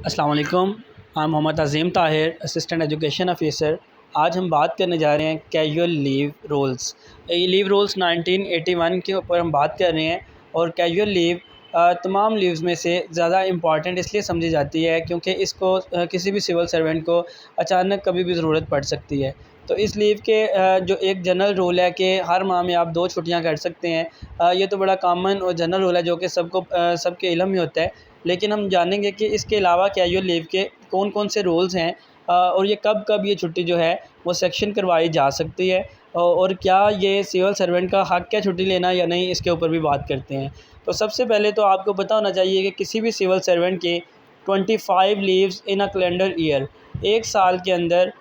अस्सलाम वालेकुम। मैं मोहम्मद अज़ीम ताहिर, असिस्टेंट एजुकेशन ऑफ़िसर। आज हम बात करने जा रहे हैं कैजुअल लीव रूल्स। ये लीव रूल्स 1981 के ऊपर हम बात कर रहे हैं। और कैजुअल लीव तमाम लीव्स में से ज़्यादा इम्पॉर्टेंट इसलिए समझी जाती है क्योंकि इसको किसी भी सिविल सर्वेंट को अचानक कभी भी ज़रूरत पड़ सकती है। तो इस लीव के जो एक जनरल रूल है कि हर माह में आप 2 छुट्टियाँ कर सकते हैं। ये तो बड़ा कॉमन और जनरल रूल है जो कि सबके इल्म में होता है। लेकिन हम जानेंगे कि इसके अलावा कैजुअल लीव के कौन कौन से रूल्स हैं, और ये कब कब ये छुट्टी जो है वो सेक्शन करवाई जा सकती है, और क्या ये सिविल सर्वेंट का हक़ है छुट्टी लेना या नहीं, इसके ऊपर भी बात करते हैं। तो सबसे पहले तो आपको पता होना चाहिए कि किसी भी सिविल सर्वेंट के 25 leaves in a calendar year, एक साल के अंदर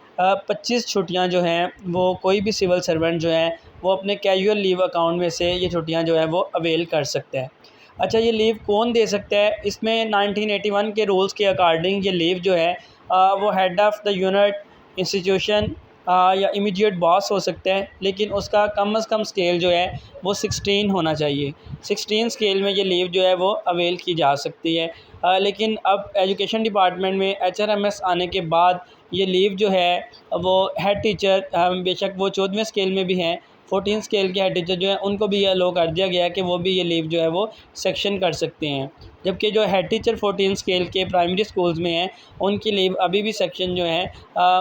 25 छुट्टियाँ जो हैं वो कोई भी सिविल सर्वेंट जो है वो अपने कैजुअल लीव अकाउंट में से ये छुट्टियाँ जो है वो अवेल कर सकता है। अच्छा, ये लीव कौन दे सकता है? इसमें 1981 के रूल्स के अकॉर्डिंग ये लीव जो है वो head of the unit, institution या इमीडिएट बॉस हो सकता है, लेकिन उसका कम से कम स्केल जो है वो 16 होना चाहिए। 16 स्केल में ये लीव जो है वो अवेल की जा सकती है। लेकिन अब एजुकेशन डिपार्टमेंट में HRMS आने के बाद ये लीव जो है वो हेड टीचर, बेशक वो 14वें स्केल में भी हैं, 14 स्केल के हेड टीचर जो हैं उनको भी ये अलो कर दिया गया है कि वो भी ये लीव जो है वो सेक्शन कर सकते हैं। जबकि जो हेड टीचर 14 स्केल के प्राइमरी स्कूल्स में हैं उनकी लीव अभी भी सेक्शन जो है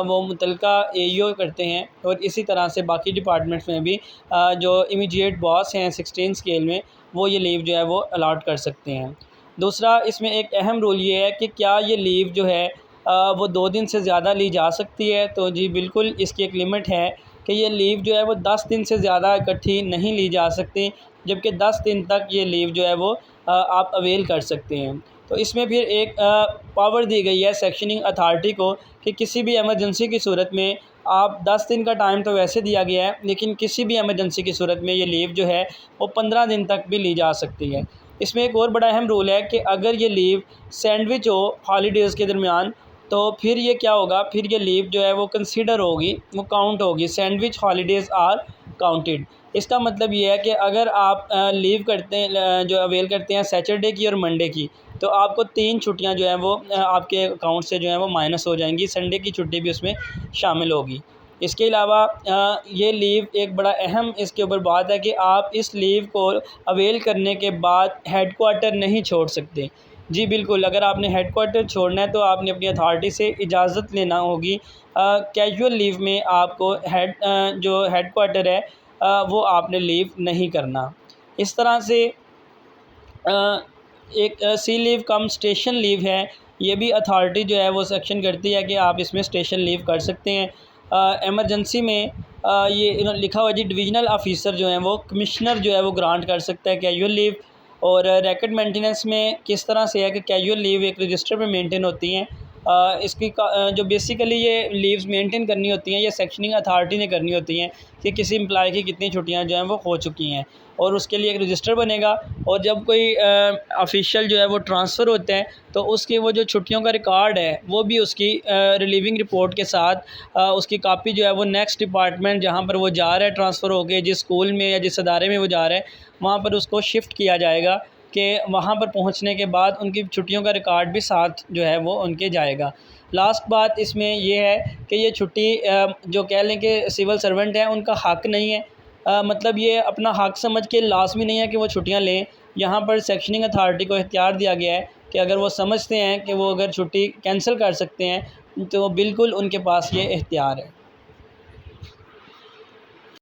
वो मुतलका AEO करते हैं। और इसी तरह से बाकी डिपार्टमेंट्स में भी जो इमीडिएट बॉस हैं 16 स्केल में, वो ये लीव जो है वो अलॉट कर सकते हैं। दूसरा, इसमें एक अहम रूल ये है कि क्या ये लीव जो है वो 2 दिन से ज़्यादा ली जा सकती है? तो जी बिल्कुल, इसकी एक लिमिट है कि ये लीव जो है वो 10 दिन से ज़्यादा इकट्ठी नहीं ली जा सकती, जबकि 10 दिन तक ये लीव जो है वो आप अवेल कर सकते हैं। तो इसमें फिर एक पावर दी गई है सेक्शनिंग अथॉरिटी को कि किसी भी इमरजेंसी की सूरत में आप 10 दिन का टाइम तो वैसे दिया गया है, लेकिन किसी भी इमरजेंसी की सूरत में ये लीव जो है वो 15 दिन तक भी ली जा सकती है। इसमें एक और बड़ा अहम रूल है कि अगर ये लीव सैंडविच हो हॉलीडेज़ के दरमियान, तो फिर ये क्या होगा, फिर ये लीव जो है वो कंसीडर होगी, वो काउंट होगी। Sandwich holidays are counted. इसका मतलब ये है कि अगर आप लीव करते हैं, जो अवेल करते हैं सैटरडे की और मंडे की, तो आपको 3 छुट्टियां जो हैं वो आपके अकाउंट से जो है वो माइनस हो जाएंगी। संडे की छुट्टी भी उसमें शामिल होगी। इसके अलावा ये लीव एक बड़ा अहम इसके ऊपर बात है कि आप इस लीव को अवेल करने के बाद हेड क्वार्टर नहीं छोड़ सकते। जी बिल्कुल, अगर आपने हेड क्वार्टर छोड़ना है तो आपने अपनी अथॉरिटी से इजाज़त लेना होगी। कैजुअल लीव में आपको जो हेड क्वार्टर है वो आपने लीव नहीं करना। इस तरह से एक सी लीव कम स्टेशन लीव है, ये भी अथॉरिटी जो है वो सेक्शन करती है कि आप इसमें स्टेशन लीव कर सकते हैं। इमरजेंसी में ये लिखा हुआ है जी, डिविजनल ऑफिसर जो हैं वो कमिश्नर जो है वो ग्रांट कर सकता है कैजुअल लीव। और रैकेट मेंटेनेंस में किस तरह से है कि कैजुअल लीव एक रजिस्टर पे मेंटेन होती हैं। जो बेसिकली ये लीव्स मेंटेन करनी होती हैं, ये सेक्शनिंग अथॉरिटी ने करनी होती हैं कि किसी एम्प्लॉय की कितनी छुट्टियां जो हैं वो हो चुकी हैं, और उसके लिए एक रजिस्टर बनेगा। और जब कोई ऑफिशियल जो है वो ट्रांसफ़र होते हैं तो उसकी वो जो छुट्टियों का रिकॉर्ड है वो भी उसकी रिलीविंग रिपोर्ट के साथ उसकी कापी जो है वो नेक्स्ट डिपार्टमेंट जहाँ पर वो जा रहा है ट्रांसफ़र होके, जिस स्कूल में या जिस अदारे में वो जा रहा है वहाँ पर उसको शिफ्ट किया जाएगा कि वहाँ पर पहुँचने के बाद उनकी छुट्टियों का रिकॉर्ड भी साथ जो है वो उनके जाएगा। लास्ट बात इसमें ये है कि ये छुट्टी जो कह लें कि सिविल सर्वेंट हैं उनका हक़ नहीं है। मतलब ये अपना हक़ समझ के लाज़मी नहीं है कि वो छुट्टियाँ लें। यहाँ पर सेक्शनिंग अथॉरिटी को इख्तियार दिया गया है कि अगर वो समझते हैं कि वो अगर छुट्टी कैंसिल कर सकते हैं तो बिल्कुल उनके पास ये इख्तियार है।